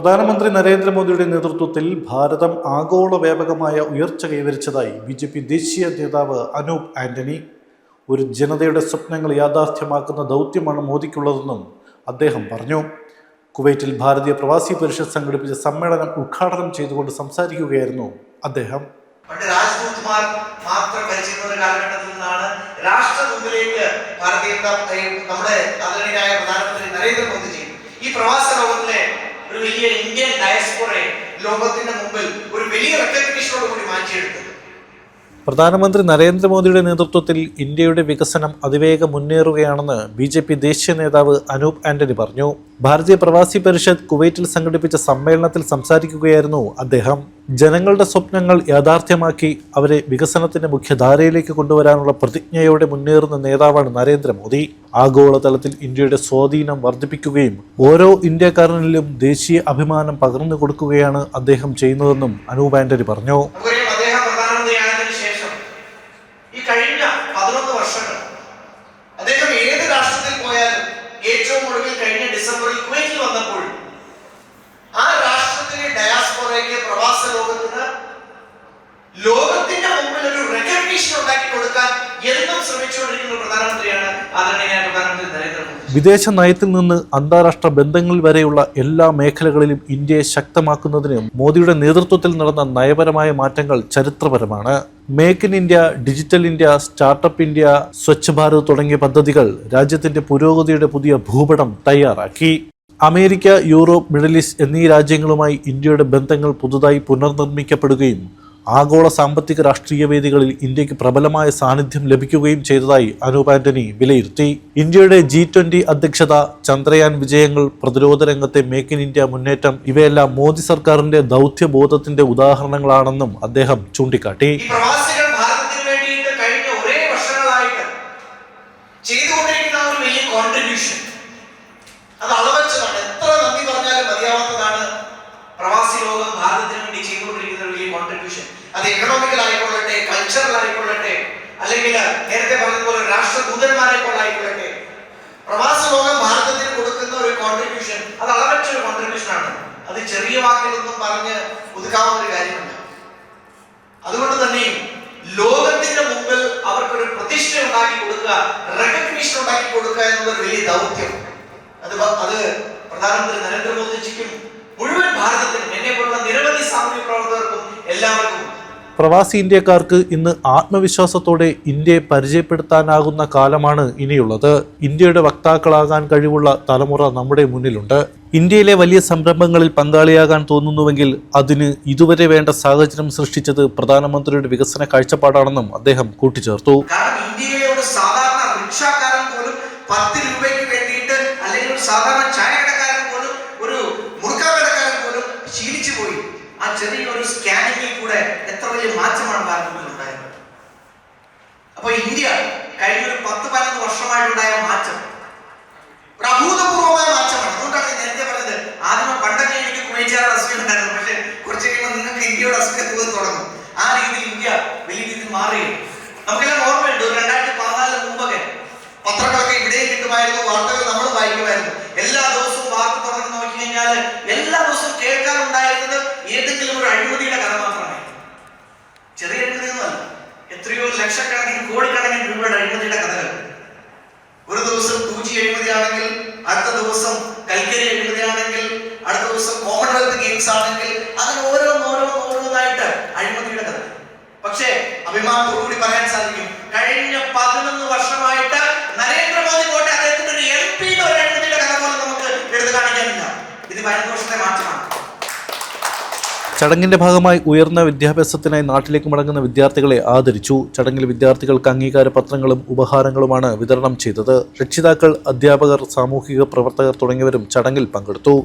പ്രധാനമന്ത്രി നരേന്ദ്രമോദിയുടെ നേതൃത്വത്തിൽ ഭാരതം ആഗോള വ്യാപകമായ ഉയർച്ച കൈവരിച്ചതായി ബി.ജെ.പി. ദേശീയ നേതാവ് അനൂപ് ആന്റണി. ഒരു ജനതയുടെ സ്വപ്നങ്ങൾ യാഥാർത്ഥ്യമാക്കുന്ന ദൗത്യമാണ് മോദിക്കുള്ളതെന്നും അദ്ദേഹം പറഞ്ഞു. കുവൈറ്റിൽ ഭാരതീയ പ്രവാസി പരിഷത്ത് സംഘടിപ്പിച്ച സമ്മേളനം ഉദ്ഘാടനം ചെയ്തുകൊണ്ട് സംസാരിക്കുകയായിരുന്നു അദ്ദേഹം. രാജ്ദൂത്മാർ മാത്രം ഭരിച്ചിരുന്ന ഒരു കാലഘട്ടത്തിൽ നിന്നാണ് രാഷ്ട്രദൂതിലേക്ക് നമ്മുടെ ആദരണീയനായ പ്രധാനമന്ത്രി നരേന്ദ്രമോദിജി ഈ പ്രവാസ ലോകത്തിലെ ഒരു വലിയ ഇന്ത്യൻ ഡയസ്പോറയെ ലോകത്തിന്റെ മുമ്പിൽ ഒരു വലിയ റെക്കഗ്നിഷനോട് കൂടി മാറ്റിയെടുത്തത്. പ്രധാനമന്ത്രി നരേന്ദ്രമോദിയുടെ നേതൃത്വത്തിൽ ഇന്ത്യയുടെ വികസനം അതിവേഗം മുന്നേറുകയാണെന്ന് ബി.ജെ.പി. ദേശീയ നേതാവ് അനൂപ് ആന്റണി പറഞ്ഞു. ഭാരതീയ പ്രവാസി പരിഷത്ത് കുവൈറ്റിൽ സംഘടിപ്പിച്ച സമ്മേളനത്തിൽ സംസാരിക്കുകയായിരുന്നു അദ്ദേഹം. ജനങ്ങളുടെ സ്വപ്നങ്ങൾ യാഥാർത്ഥ്യമാക്കി അവരെ വികസനത്തിന്റെ മുഖ്യധാരയിലേക്ക് കൊണ്ടുവരാനുള്ള പ്രതിജ്ഞയോടെ മുന്നേറുന്ന നേതാവാണ് നരേന്ദ്രമോദി. ആഗോളതലത്തിൽ ഇന്ത്യയുടെ സ്വാധീനം വർദ്ധിപ്പിക്കുകയും ഓരോ ഇന്ത്യക്കാരനിലും ദേശീയ അഭിമാനം പകർന്നു കൊടുക്കുകയാണ് അദ്ദേഹം ചെയ്യുന്നതെന്നും അനൂപ് ആന്റണി പറഞ്ഞു. കഴിഞ്ഞ 11 വർഷങ്ങൾ അദ്ദേഹം ഏത് രാഷ്ട്രത്തിൽ പോയാലും ഏറ്റവും ഒടുവിൽ കഴിഞ്ഞ ഡിസംബറിൽ കുവൈറ്റിൽ വന്നപ്പോൾ ആ രാഷ്ട്രത്തിലെ ഡയാസ്പോറയ്ക്ക് പ്രവാസ ലോകത്തിന്റെ മുമ്പിൽ ഒരു റെക്കഗ്നിഷൻ ഉണ്ടാക്കി കൊടുക്കാൻ എന്നും ശ്രമിച്ചുകൊണ്ടിരിക്കുന്ന പ്രധാനമന്ത്രിയാണ് ആദരണീയനായ പ്രധാനമന്ത്രി നരേന്ദ്രമോദി. വിദേശ നയത്തിൽ നിന്ന് അന്താരാഷ്ട്ര ബന്ധങ്ങളിൽ വരെയുള്ള എല്ലാ മേഖലകളിലും ഇന്ത്യയെ ശക്തമാക്കുന്നതിന് മോദിയുടെ നേതൃത്വത്തിൽ നടന്ന നയപരമായ മാറ്റങ്ങൾ ചരിത്രപരമാണ്. Make in India, digital India, startup India, Swachh Bharat തുടങ്ങിയ പദ്ധതികൾ രാജ്യത്തിന്റെ പുരോഗതിയുടെ പുതിയ ഭൂപടം തയ്യാറാക്കി. അമേരിക്ക, യൂറോപ്പ്, മിഡിൽ ഈസ്റ്റ് എന്നീ രാജ്യങ്ങളുമായി ഇന്ത്യയുടെ ബന്ധങ്ങൾ പുതുതായി പുനർനിർമ്മിക്കപ്പെടുകയും ആഗോള സാമ്പത്തിക രാഷ്ട്രീയ വേദികളിൽ ഇന്ത്യക്ക് പ്രബലമായ സാന്നിധ്യം ലഭിക്കുകയും ചെയ്തതായി അനൂപ് ആന്റണി വിലയിരുത്തി. ഇന്ത്യയുടെ G20 അധ്യക്ഷത, ചന്ദ്രയാൻ വിജയങ്ങൾ, പ്രതിരോധ രംഗത്തെ മേക്ക് ഇൻ ഇന്ത്യ മുന്നേറ്റം ഇവയെല്ലാം മോദി സർക്കാരിന്റെ ദൗത്യബോധത്തിന്റെ ഉദാഹരണങ്ങളാണെന്നും അദ്ദേഹം ചൂണ്ടിക്കാട്ടി. അത് അളവച്ചതാണ്. എത്ര നന്ദി പറഞ്ഞാലും മതിയാവാത്തതാണ് പ്രവാസി ലോകം ഭാരതത്തിന് വേണ്ടി ചെയ്തുകൊണ്ടിരിക്കുന്ന വലിയ കോൺട്രിബ്യൂഷൻ. അത് എക്കണോമിക്കൽ ആയിക്കൊള്ളട്ടെ, കൾച്ചറൽ ആയിക്കൊള്ളട്ടെ, അല്ലെങ്കിൽ നേരത്തെ പറഞ്ഞതുപോലെ രാഷ്ട്രദൂതന്മാരായിക്കൊള്ളായിക്കൊള്ളട്ടെ, പ്രവാസ ലോകം ഭാരതത്തിന് കൊടുക്കുന്ന ഒരു കോൺട്രിബ്യൂഷൻ അത് അളവച്ചൊരു കോൺട്രിബ്യൂഷനാണ്. അത് ചെറിയ വാക്കിലൊന്നും പറഞ്ഞ് ഒതുക്കാവുന്ന ഒരു കാര്യമല്ല. അതുകൊണ്ട് തന്നെ ലോകത്തിന്റെ മുമ്പിൽ അവർക്കൊരു പ്രതിഷ്ഠ ഉണ്ടാക്കി കൊടുക്കുക, റെക്കഗ്നിഷൻ ഉണ്ടാക്കി കൊടുക്കുക എന്നുള്ളൊരു വലിയ ദൗത്യം അത് പ്രധാനമന്ത്രി നരേന്ദ്രമോദിജിക്കും മുഴുവൻ ഭാരതത്തിനും എന്നെ പോലുള്ള നിരവധി സാമൂഹ്യ പ്രവർത്തകർക്കും എല്ലാവർക്കും. പ്രവാസി ഇന്ത്യക്കാർക്ക് ഇന്ന് ആത്മവിശ്വാസത്തോടെ ഇന്ത്യയെ പരിചയപ്പെടുത്താനാകുന്ന കാലമാണ് ഇനിയുള്ളത്. ഇന്ത്യയുടെ വക്താക്കളാകാൻ കഴിവുള്ള തലമുറ നമ്മുടെ മുന്നിലുണ്ട്. ഇന്ത്യയിലെ വലിയ സംരംഭങ്ങളിൽ പങ്കാളിയാകാൻ തോന്നുന്നുവെങ്കിൽ അതിന് ഇതുവരെ വേണ്ട സാഹചര്യം സൃഷ്ടിച്ചത് പ്രധാനമന്ത്രിയുടെ വികസന കാഴ്ചപ്പാടാണെന്നും അദ്ദേഹം കൂട്ടിച്ചേർത്തു. സാധാരണ റിക്ഷാക്കാരൻ പോലും 10 രൂപയ്ക്ക് വേണ്ടിയിട്ട്, അല്ലെങ്കിൽ സാധാരണ ചായക്കടക്കാരൻ പോലും, ഒരു മുറുക്കാക്കടക്കാരൻ പോലും ശീലിച്ചു പോയി. ആ ചെറിയൊരു സ്കാനിങ്ങിൽ കൂടെ എത്ര വലിയ മാറ്റമാണ് ഭാരതത്തിൽ ഉണ്ടായത്. അപ്പൊ ഇന്ത്യ കഴിഞ്ഞ ഒരു 10-15 വർഷമായിട്ടുണ്ടായ മാറ്റം ഒരു അഭൂതപൂർവമായ മാറ്റമാണ്. അതുകൊണ്ടാണ് നേരത്തെ പറഞ്ഞത്, ആദ്യം പണ്ടൊക്കെ എനിക്ക് കുവൈറ്റുകാരുടെ അസുഖം ഉണ്ടായിരുന്നു, പക്ഷെ കുറച്ച് കഴിയുമ്പോൾ നിങ്ങൾക്ക് ഇന്ത്യയുടെ അസുഖം തോന്നി തുടങ്ങും. ആ രീതിയിൽ ഇന്ത്യ വലിയ രീതിയിൽ മാറുകയും നമുക്കെല്ലാം ഓർമ്മയുണ്ട്. 2014 മുമ്പൊക്കെ പത്രങ്ങളൊക്കെ ഇവിടെയും കിട്ടുമായിരുന്നു, വാർത്തകൾ നമ്മൾ വായിക്കുമായിരുന്നു. എല്ലാ ദിവസവും വാർത്ത തുറന്ന് നോക്കി കഴിഞ്ഞാൽ എല്ലാ ദിവസവും കേൾക്കാനുണ്ടായിരുന്നത് ഏതെങ്കിലും ഒരു അഴിമതിയുടെ കഥ മാത്രമാണ്. ചെറിയ അഴിമതിയൊന്നുമല്ല, എത്രയോ ലക്ഷക്കണക്കിന് കോടിക്കണക്കിന് രൂപയുടെ അഴിമതിയുടെ കഥകൾ. ഒരു ദിവസം 2G അഴിമതിയാണെങ്കിൽ, അടുത്ത ദിവസം കൽക്കരി അഴിമതിയാണെങ്കിൽ, അടുത്ത ദിവസം കോമൺവെൽത്ത് ഗെയിംസ് ആണെങ്കിൽ, അങ്ങനെ ഓരോന്നായിട്ട് അഴിമതിയുടെ കഥ. പക്ഷേ അഭിമാനത്തോടുകൂടി പറയാൻ സാധിക്കും, കഴിഞ്ഞ 11 വർഷമായിട്ട് നരേന്ദ്രമോദി പോട്ടെ, അദ്ദേഹത്തിന്റെ ഒരു MP-യുടെ ഒരു അഴിമതിയുടെ കഥ പോലും നമുക്ക് എടുത്തു കാണിക്കാനില്ല. ഇത് 15 വർഷത്തെ മാറ്റമാണ്. ചടങ്ങിന്റെ ഭാഗമായി ഉയർന്ന വിദ്യാഭ്യാസത്തിനായി നാട്ടിലേക്ക് മടങ്ങുന്ന വിദ്യാർത്ഥികളെ ആദരിച്ചു. ചടങ്ങിൽ വിദ്യാർത്ഥികൾക്ക് അംഗീകാര പത്രങ്ങളും ഉപഹാരങ്ങളുമാണ് വിതരണം ചെയ്തത്. രക്ഷിതാക്കൾ, അധ്യാപകർ, സാമൂഹിക പ്രവർത്തകർ തുടങ്ങിയവരും ചടങ്ങിൽ പങ്കെടുത്തു.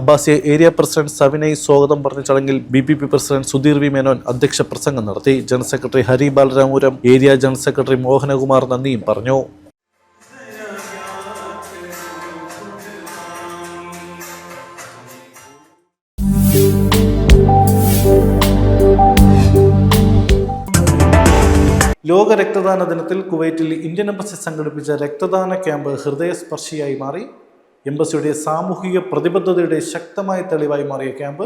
അബ്ബാസിയെ ഏരിയ പ്രസിഡന്റ് സവിനയ് സ്വാഗതം പറഞ്ഞ ചടങ്ങിൽ BPP president Sudheer V Menon അധ്യക്ഷ പ്രസംഗം നടത്തി. General secretary Hari Balaramapuram, area general secretary Mohanakumar നന്ദിയും പറഞ്ഞു. ലോക രക്തദാന ദിനത്തിൽ കുവൈറ്റിൽ ഇന്ത്യൻ എംബസി സംഘടിപ്പിച്ച രക്തദാന ക്യാമ്പ് ഹൃദയസ്പർശിയായി മാറി. എംബസിയുടെ സാമൂഹിക പ്രതിബദ്ധതയുടെ ശക്തമായ തെളിവായി മാറിയ ക്യാമ്പ്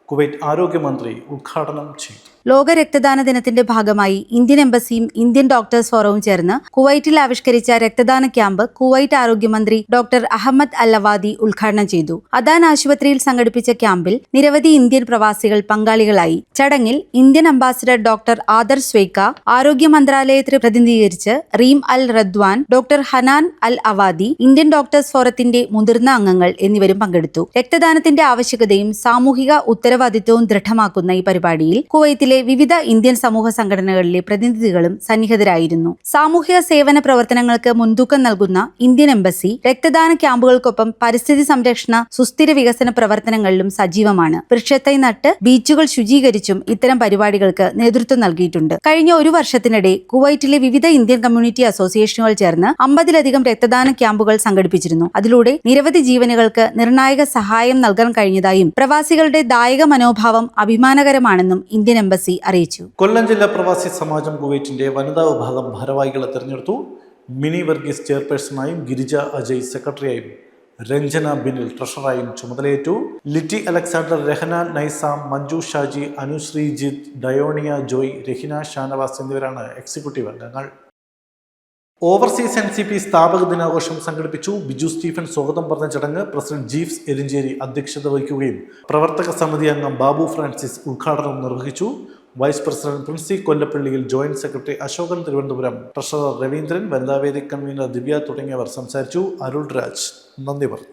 കുവൈറ്റ് ആരോഗ്യമന്ത്രി ഉദ്ഘാടനം ചെയ്തു. ലോക രക്തദാന ദിനത്തിന്റെ ഭാഗമായി ഇന്ത്യൻ എംബസിയും ഇന്ത്യൻ ഡോക്ടേഴ്സ് ഫോറവും ചേർന്ന് കുവൈറ്റിൽ ആവിഷ്കരിച്ച രക്തദാന ക്യാമ്പ് കുവൈറ്റ് ആരോഗ്യമന്ത്രി ഡോക്ടർ അഹമ്മദ് അൽ അവാദി ഉദ്ഘാടനം ചെയ്തു. അദാൻ ആശുപത്രിയിൽ സംഘടിപ്പിച്ച ക്യാമ്പിൽ നിരവധി ഇന്ത്യൻ പ്രവാസികൾ പങ്കാളികളായി. ചടങ്ങിൽ Indian ambassador doctor other Swaika, ആരോഗ്യ മന്ത്രാലയത്തെ പ്രതിനിധീകരിച്ച് റീം അൽ റദ്വാൻ, ഡോക്ടർ ഹനാൻ അൽ അവാദി, ഇന്ത്യൻ ഡോക്ടേഴ്സ് ഫോറത്തിന്റെ മുതിർന്ന അംഗങ്ങൾ എന്നിവരും പങ്കെടുത്തു. രക്തദാനത്തിന്റെ ആവശ്യകതയും സാമൂഹിക ഉത്തരവാദിത്വവും ദൃഢമാക്കുന്ന ഈ പരിപാടിയിൽ കുവൈത്തിലെ വിവിധ ഇന്ത്യൻ സമൂഹ സംഘടനകളിലെ പ്രതിനിധികളും സന്നിഹിതരായിരുന്നു. സാമൂഹിക സേവന പ്രവർത്തനങ്ങൾക്ക് മുൻതൂക്കം നൽകുന്ന ഇന്ത്യൻ എംബസി രക്തദാന ക്യാമ്പുകൾക്കൊപ്പം പരിസ്ഥിതി സംരക്ഷണ, സുസ്ഥിര വികസന പ്രവർത്തനങ്ങളിലും സജീവമാണ്. വൃക്ഷത്തൈ നട്ട് ബീച്ചുകൾ ശുചീകരിച്ചും ഇത്തരം പരിപാടികൾക്ക് നേതൃത്വം നൽകിയിട്ടുണ്ട്. കഴിഞ്ഞ ഒരു വർഷത്തിനിടെ കുവൈറ്റിലെ വിവിധ ഇന്ത്യൻ കമ്മ്യൂണിറ്റി അസോസിയേഷനുകൾ ചേർന്ന് 50-ലധികം രക്തദാന ക്യാമ്പുകൾ സംഘടിപ്പിച്ചിരുന്നു. അതിലൂടെ നിരവധി ജീവനുകൾക്ക് നിർണായക സഹായം നൽകാൻ കഴിഞ്ഞതായും പ്രവാസികളുടെ ദായക മനോഭാവം അഭിമാനകരമാണെന്നും ഇന്ത്യൻ എംബസി അറിയിച്ചു. കൊല്ലം ജില്ലാ പ്രവാസി സമാജം കുവൈറ്റിന്റെ വനിതാ വിഭാഗം ഭാരവാഹികളെ തെരഞ്ഞെടുത്തു. മിനി വർഗീസ് ചെയർപേഴ്സണായും ഗിരിജ അജയ് സെക്രട്ടറിയായും രഞ്ജന ബിനിൽ ട്രഷററായും ചുമതലയേറ്റു. ലിറ്റി അലക്സാണ്ടർ, രഹന നൈസാം, മഞ്ജു ഷാജി, അനുശ്രീജിത്ത്, ഡയോണിയ ജോയ്, രഹിന ഷാനവാസ് എന്നിവരാണ് എക്സിക്യൂട്ടീവ് അംഗങ്ങൾ. ഓവർസീസ് NCP സ്ഥാപക ദിനാഘോഷം സംഘടിപ്പിച്ചു. ബിജു സ്റ്റീഫൻ സ്വാഗതം പറഞ്ഞ ചടങ്ങ് പ്രസിഡന്റ് ജീവ്സ് എരിഞ്ചേരി അധ്യക്ഷത വഹിക്കുകയും പ്രവർത്തക സമിതി അംഗം ബാബു ഫ്രാൻസിസ് ഉദ്ഘാടനം നിർവഹിച്ചു. വൈസ് പ്രസിഡന്റ് പ്രിൻസി കൊല്ലപ്പള്ളിയിൽ, joint secretary Ashokan Thiruvananthapuram, treasurer Raveendran, വനിതാവേദി കൺവീനർ ദിവ്യ തുടങ്ങിയവർ സംസാരിച്ചു. അരുൾ രാജ് നന്ദി പറഞ്ഞു.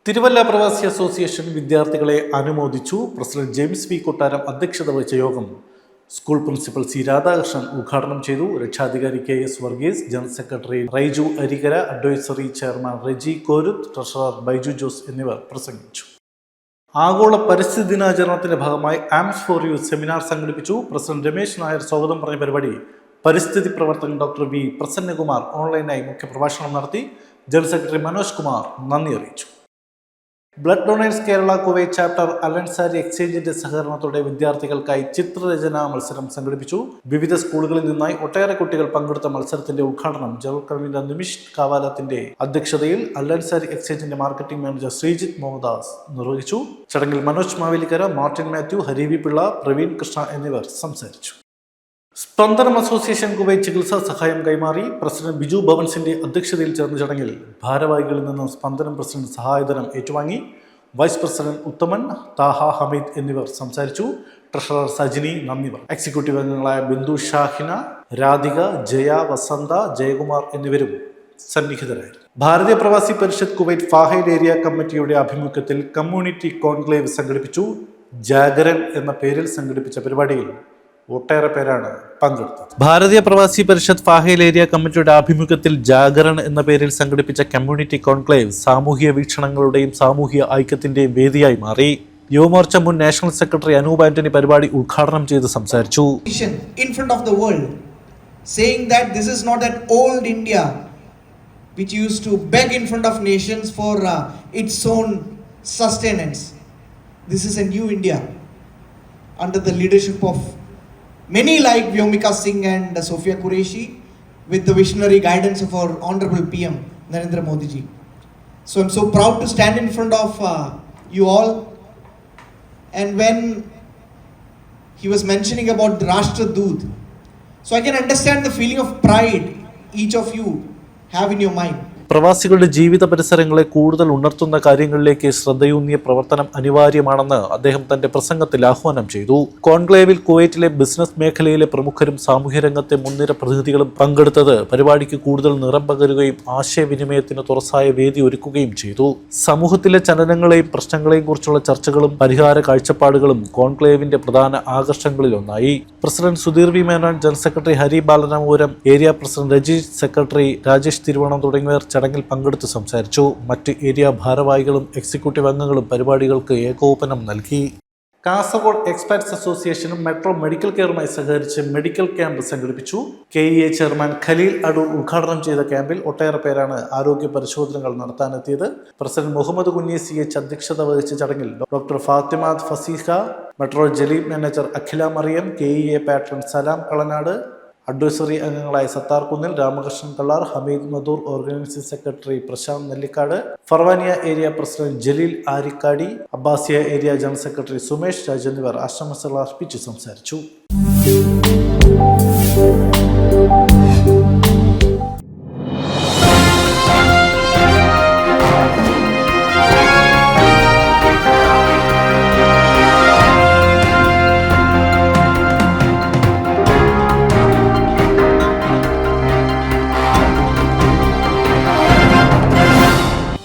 തിരുവല്ല പ്രവാസി അസോസിയേഷൻ വിദ്യാർത്ഥികളെ അനുമോദിച്ചു. പ്രസിഡന്റ് ജെയിംസ് വി കൊട്ടാരം അധ്യക്ഷത വഹിച്ച യോഗം സ്കൂൾ പ്രിൻസിപ്പൽ C രാധാകൃഷ്ണൻ ഉദ്ഘാടനം ചെയ്തു. രക്ഷാധികാരി KS Varghese, general secretary Raiju Arikara, advisory chairman Reji Koruth, treasurer Baiju Jose എന്നിവർ പ്രസംഗിച്ചു. ആഗോള പരിസ്ഥിതി ദിനാചരണത്തിന്റെ ഭാഗമായി ആംസ് ഫോർ യു സെമിനാർ സംഘടിപ്പിച്ചു. പ്രസിഡന്റ് രമേശ് നായർ സ്വാഗതം പറഞ്ഞ പരിപാടി പരിസ്ഥിതി പ്രവർത്തകൻ ഡോക്ടർ V പ്രസന്നകുമാർ ഓൺലൈനായി മുഖ്യപ്രഭാഷണം നടത്തി. ജനറൽ സെക്രട്ടറി മനോജ് കുമാർ നന്ദി അറിയിച്ചു. Blood donors Kerala Kuwait chapter Alansari എക്സ്ചേഞ്ചിന്റെ സഹകരണത്തോടെ വിദ്യാർത്ഥികൾക്കായി ചിത്രരചനാ മത്സരം സംഘടിപ്പിച്ചു. വിവിധ സ്കൂളുകളിൽ നിന്നായി ഒട്ടേറെ കുട്ടികൾ പങ്കെടുത്ത മത്സരത്തിന്റെ ഉദ്ഘാടനം ജനറൽ കൺവീനർ നിമിഷ് കാവാലത്തിന്റെ അധ്യക്ഷതയിൽ അലൻസാരി എക്സ്ചേഞ്ചിന്റെ മാർക്കറ്റിംഗ് മാനേജർ ശ്രീജിത്ത് മോഹൻദാസ് നിർവഹിച്ചു. ചടങ്ങിൽ മനോജ് മാവേലിക്കര, മാർട്ടിൻ മാത്യു, ഹരിവി പിള്ള, പ്രവീൺ കൃഷ്ണ എന്നിവർ സംസാരിച്ചു. സ്പന്ദനം അസോസിയേഷൻ കുവൈറ്റ് ചികിത്സാ സഹായം കൈമാറി. പ്രസിഡന്റ് ബിജു ഭവൻസിന്റെ അധ്യക്ഷതയിൽ ചേർന്ന ചടങ്ങിൽ ഭാരവാഹികളിൽ നിന്നും സ്പന്ദനം പ്രസിഡന്റ് സഹായധനം ഏറ്റുവാങ്ങി. വൈസ് പ്രസിഡന്റ് ഉത്തമൻ, താഹ ഹമീദ് എന്നിവർ സംസാരിച്ചു. ട്രഷറർ സജിനി നന്ദി പറഞ്ഞു. എക്സിക്യൂട്ടീവ് അംഗങ്ങളായ ബിന്ദു ഷാഹിന, രാധിക, ജയ, വസന്ത, ജയകുമാർ എന്നിവരും സന്നിഹിതരായിരുന്നു. ഭാരതീയ പ്രവാസി പരിഷത്ത് കുവൈറ്റ് ഫാഹൈൽ ഏരിയ കമ്മിറ്റിയുടെ ആഭിമുഖ്യത്തിൽ കമ്മ്യൂണിറ്റി കോൺക്ലേവ് സംഘടിപ്പിച്ചു. ജാഗരൻ എന്ന പേരിൽ സംഘടിപ്പിച്ച പരിപാടിയിൽ ഒട്ടേറെ പേരാണ് പങ്കെടുത്തത്. ഭാരതീയ പ്രവാസി പരിഷത്ത് ഫാഹൈൽ ഏരിയ കമ്മിറ്റിയുടെ ആഭിമുഖ്യത്തിൽ ജാഗരൺ എന്ന പേരിൽ സംഘടിപ്പിച്ച കമ്മ്യൂണിറ്റി കോൺക്ലേവ് സാമൂഹിക വീക്ഷണങ്ങളുടെയും സാമൂഹിക ഐക്യത്തിന്റെയും വേദിയായി മാറി. യുവമോർച്ച മുൻ നാഷണൽ സെക്രട്ടറി അനൂപ് ആന്റണി പരിപാടി ഉദ്ഘാടനം ചെയ്ത് സംസാരിച്ചു. In front of the world, saying that this is not that old India which used to beg in front of nations for its own sustenance. This is a new India under the leadership of many like Vyomika Singh and Sophia Qureshi, with the visionary guidance of our Honorable PM Narendra Modi ji. So I'm so proud to stand in front of you all. And when he was mentioning about the Rashtra Doot, so I can understand the feeling of pride each of you have in your mind. പ്രവാസികളുടെ ജീവിത പരിസരങ്ങളെ കൂടുതൽ ഉണർത്തുന്ന കാര്യങ്ങളിലേക്ക് ശ്രദ്ധയൂന്നിയ പ്രവർത്തനം അനിവാര്യമാണെന്ന് അദ്ദേഹം തന്റെ പ്രസംഗത്തിൽ ആഹ്വാനം ചെയ്തു. കോൺക്ലേവിൽ കുവൈറ്റിലെ ബിസിനസ് മേഖലയിലെ പ്രമുഖരും സാമൂഹ്യ രംഗത്തെ മുൻനിര പ്രതിനിധികളും പങ്കെടുത്തത് പരിപാടിക്ക് കൂടുതൽ നിറം പകരുകയും ആശയവിനിമയത്തിന് തുറസായ വേദി ഒരുക്കുകയും ചെയ്തു. സമൂഹത്തിലെ ചലനങ്ങളെയും പ്രശ്നങ്ങളെയും കുറിച്ചുള്ള ചർച്ചകളും പരിഹാര കാഴ്ചപ്പാടുകളും കോൺക്ലേവിന്റെ പ്രധാന ആകർഷണങ്ങളിലൊന്നായി. President Sudheer V Menon, general secretary Hari Balaramapuram, area president Rajeesh, secretary Rajesh Thiruvonam തുടങ്ങിയവർ ചടങ്ങിൽ ചടങ്ങിൽ പങ്കെടുത്ത് സംസാരിച്ചു. മറ്റ് ഏരിയ ഭാരവാഹികളും എക്സിക്യൂട്ടീവ് അംഗങ്ങളും പരിപാടികൾക്ക് ഏകോപനം നൽകി. കാസർഗോഡ് എക്സ്പെർട്സ് അസോസിയേഷനും മെട്രോ മെഡിക്കൽ കെയറുമായി സഹകരിച്ച് മെഡിക്കൽ ക്യാമ്പ് സംഘടിപ്പിച്ചു. KEA ചെയർമാൻ ഖലീൽ അടൂർ ഉദ്ഘാടനം ചെയ്ത ക്യാമ്പിൽ ഒട്ടേറെ പേരാണ് ആരോഗ്യ പരിശോധനകൾ നടത്താനെത്തിയത്. പ്രസിഡന്റ് മുഹമ്മദ് കുഞ്ഞി CH അധ്യക്ഷത വഹിച്ച ചടങ്ങിൽ doctor Fathima Faseeha, metro Jaleel manager Akhila Mariyam, KEA patron Salam Kalanad, advisory അംഗങ്ങളായ Sathar Kunnil, Ramakrishnan Kallar, Hameed Madhur, organising secretary Prashanth Nellikkad, Farwaniya area president Jaleel Arikkadi, Abbasiya area general secretary Sumesh Raj എന്നിവർ ആശംസകൾ അർപ്പിച്ച് സംസാരിച്ചു.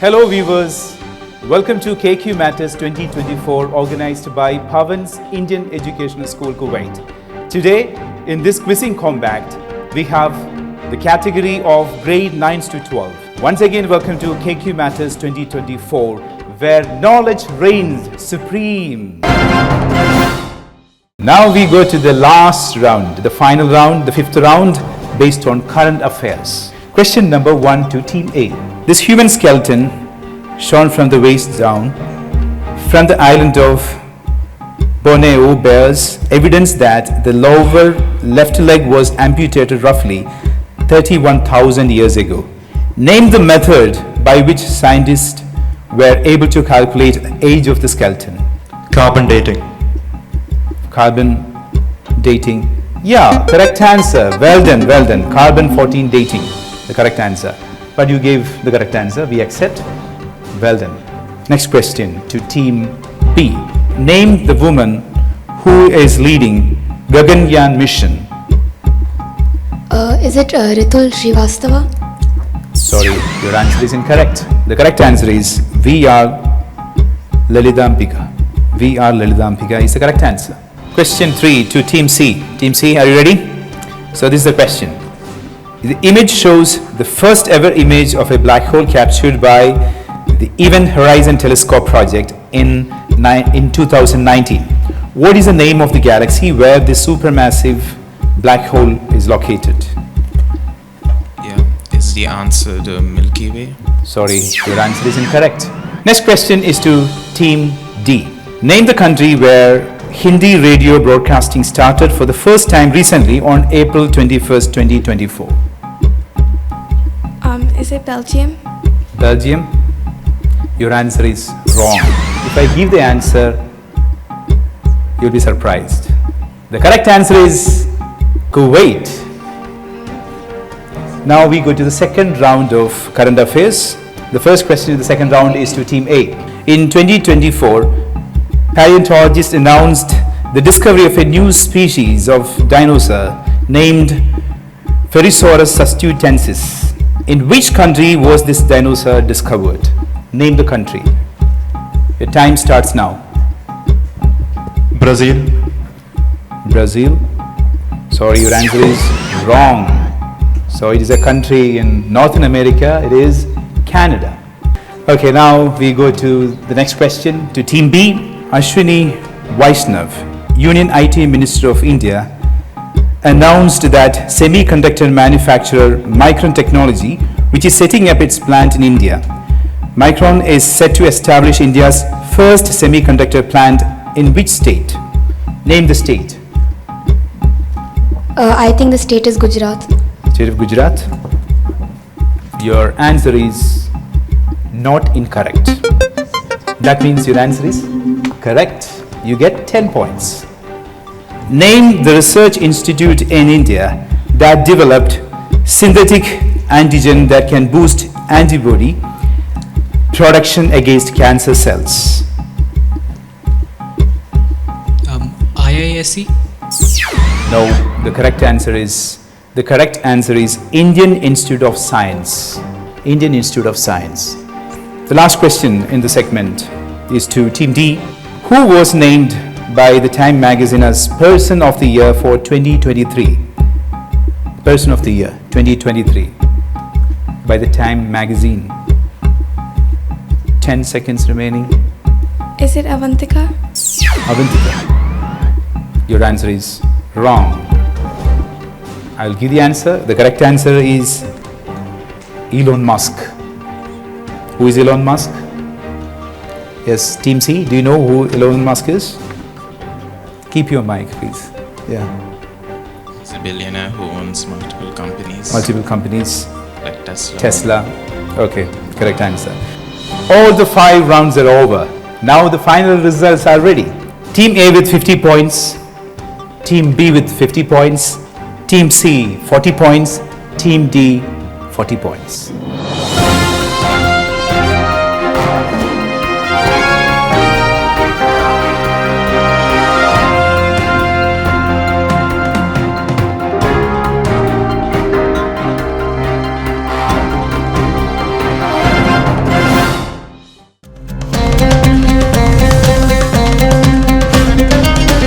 Hello viewers, welcome to KQ Matters 2024 organized by Pavan's Indian Educational School Kuwait. Today in this quizzing compact we have the category of grade 9s to 12. Once again welcome to KQ Matters 2024 where knowledge reigns supreme. Now we go to the last round, the final round, the fifth round based on current affairs. Question number 1 to Team A. This human skeleton shown from the waist down from the island of Borneo bears evidence that the lower left leg was amputated roughly 31,000 years ago. Name the method by which scientists were able to calculate the age of the skeleton. Carbon dating. Carbon dating. Yeah, correct answer. Well done, well done. Carbon 14 dating, the correct answer. But you gave the correct answer, we accept. Well done. Next question to Team B. Name the woman who is leading Gaganyaan mission. Is it Ritul Srivastava? Sorry, your answer is incorrect. The correct answer is V.R. Lalithampika. V.R. Lalithampika is the correct answer. Question 3 to Team C. Team C, are you ready? So this is the question. The image shows the first ever image of a black hole captured by the Event Horizon Telescope project in 2019. What is the name of the galaxy where the supermassive black hole is located? Yeah, is the answer the Milky Way? Sorry, your answer is incorrect. Next question is to Team D. Name the country where Hindi radio broadcasting started for the first time recently on April 21st, 2024. Is it Belgium? Belgium? Your answer is wrong. If I give the answer, you'll be surprised. The correct answer is Kuwait. Now we go to the second round of current affairs. The first question in the second round is to Team A. In 2024, paleontologists announced the discovery of a new species of dinosaur named Pherosaurus sastutensis. In which country was this dinosaur discovered? Name the country. Your time starts now. Brazil. Brazil? Sorry, your answer is wrong. So it is a country in Northern America. It is Canada. Okay, now we go to the next question to Team B. Ashwini Vaishnav, Union IT Minister of India, announced that semiconductor manufacturer Micron Technology, which is setting up its plant in India. Micron is set to establish India's first semiconductor plant in which state? Name the state. I think the state is Gujarat. State of Gujarat? Your answer is not incorrect. That means your answer is correct. You get 10 points. Name the research institute in India that developed synthetic antigen that can boost antibody production against cancer cells. IISc? No, the correct answer is Indian Institute of Science. Indian Institute of Science. The last question in the segment is to Team D. Who was named by the Time magazine as Person of the Year for 2023? Person of the Year 2023. by the Time magazine. 10 seconds remaining. Is it Avantika? Avantika. Your answer is wrong. I will give the answer. The correct answer is Elon Musk. Who is Elon Musk? Yes, Team C, do you know who Elon Musk is? Keep your mic, please. Yeah, He's a billionaire who owns multiple companies. multiple companies. Like Tesla. Tesla. Okay, correct answer. All the 5 rounds are over. Now the final results are ready. Team A with 50 points, Team B with 50 points, Team C 40 points, Team D 40 points.